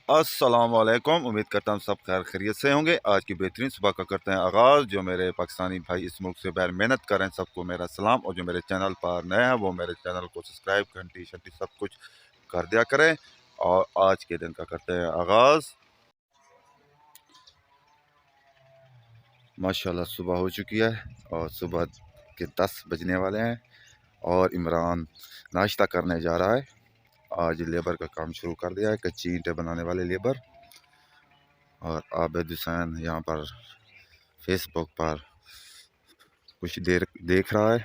अस्सलाम वालेकुम। उम्मीद करता हूँ सब खैर खैरियत से होंगे। आज की बेहतरीन सुबह का करते हैं आगाज़। जो मेरे पाकिस्तानी भाई इस मुल्क से बाहर मेहनत कर रहे हैं सबको मेरा सलाम, और जो मेरे चैनल पर नए हैं वो मेरे चैनल को सब्सक्राइब घंटी शंटी सब कुछ कर दिया करें। और आज के दिन का करते हैं आगाज़। माशाल्लाह सुबह हो चुकी है और सुबह के 10 बजने वाले हैं और इमरान नाश्ता करने जा रहा है। आज लेबर का काम शुरू कर दिया है, कच्ची ईंटें बनाने वाले लेबर। और आबिद हुसैन यहाँ पर फेसबुक पर कुछ देर देख रहा है।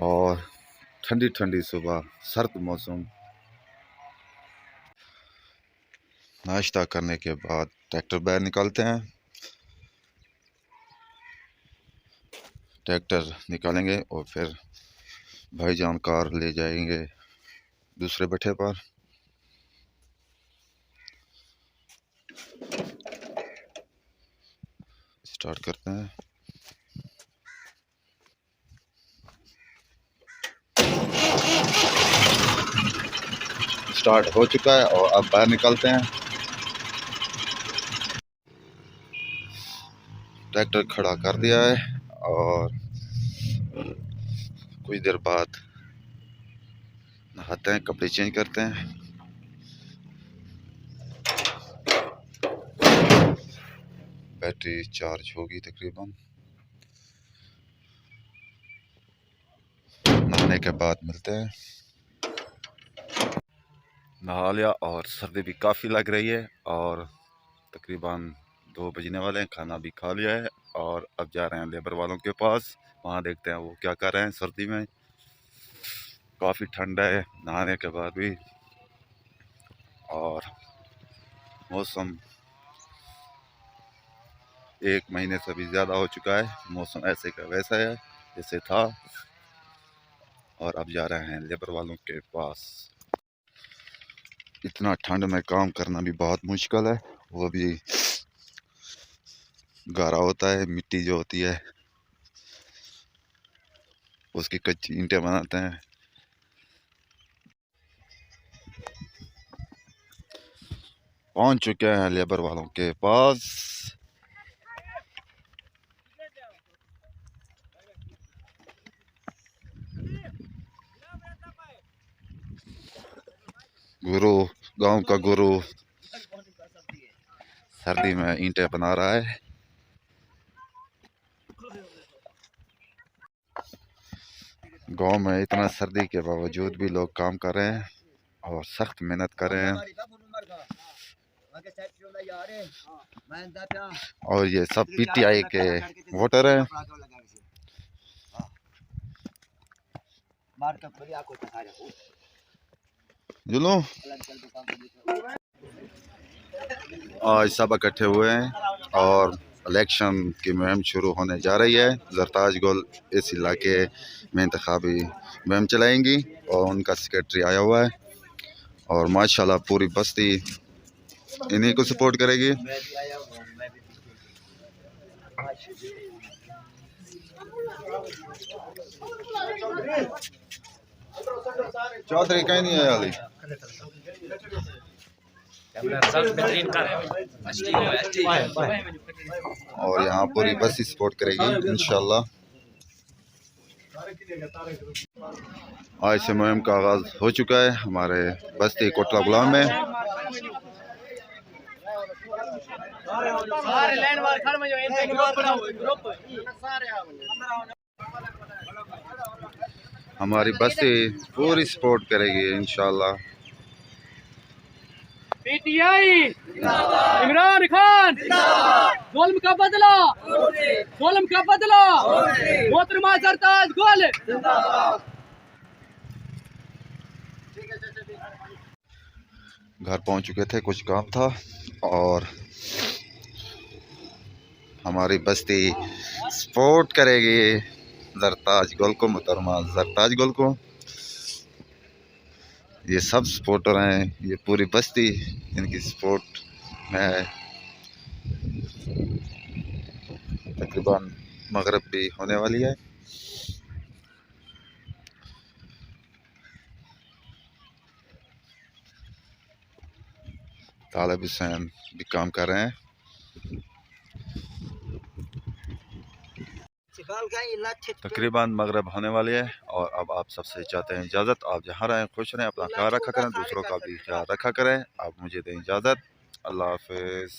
और ठंडी ठंडी सुबह, सर्द मौसम। नाश्ता करने के बाद ट्रैक्टर बाहर निकालते हैं। ट्रैक्टर निकालेंगे और फिर भाईजान कार ले जाएंगे दूसरे भट्ठे पर। स्टार्ट करते हैं। स्टार्ट हो चुका है और अब बाहर निकलते हैं। ट्रैक्टर खड़ा कर दिया है और कुछ देर बाद नहाते हैं, कपड़े चेंज करते हैं। बैटरी चार्ज होगी तकरीबन। नहाने के बाद मिलते हैं। नहा लिया और सर्दी भी काफ़ी लग रही है और तकरीबन 2 बजने वाले हैं। खाना भी खा लिया है और अब जा रहे हैं लेबर वालों के पास। वहाँ देखते हैं वो क्या कर रहे हैं। सर्दी में काफ़ी ठंड है नहाने के बाद भी, और मौसम 1 महीने से भी ज़्यादा हो चुका है। मौसम ऐसे का वैसा है जैसे था। और अब जा रहे हैं लेबर वालों के पास। इतना ठंड में काम करना भी बहुत मुश्किल है। वो भी गारा होता है, मिट्टी जो होती है उसकी कच्ची ईंटें बनाते हैं। पहुंच चुके हैं लेबर वालों के पास। गुरु, गांव का गुरु सर्दी में ईंटें बना रहा है। गांव में इतना सर्दी के बावजूद भी लोग काम कर रहे हैं और सख्त मेहनत कर रहे हैं। और ये सब पीटीआई के वोटर हैं। जुलो आज सब इकट्ठे हुए हैं और इलेक्शन की मुहिम शुरू होने जा रही है। जरताज गुल इस इलाके में इंतखाबी मुहिम चलाएंगी और उनका सेक्रेटरी आया हुआ है और माशाल्लाह पूरी बस्ती इन्हीं को सपोर्ट करेगी। चौधरी कहीं नहीं है अली। और यहाँ पूरी बस्ती सपोर्ट करेगी इंशाल्लाह। आज से मुहिम का आगाज हो चुका है हमारे बस्ती कोटला गुलाम में। हमारी बस्ती पूरी सपोर्ट करेगी इंशाल्लाह। पीटीआई इमरान खान जुल्म का बदला, जुल्म का बदला, मोहतरमा सरताज गुल। घर पहुंच चुके थे, कुछ काम था और हमारी बस्ती सपोर्ट करेगी जरताज गुल को, मोहतरमा जरताज गुल को। ये सब सपोर्टर हैं, ये पूरी बस्ती इनकी सपोर्ट में है। तकरीबन मगरिब भी होने वाली है। तालिब हुसैन भी काम कर रहे हैं। तकरीबन मगरिब होने वाली है और अब आप सबसे चाहते हैं इजाज़त। आप जहाँ रहें खुश रहें, अपना ख्याल रखा करें, दूसरों का भी ख्याल रखा करें। आप मुझे दें इजाज़त। अल्लाह हाफिज़।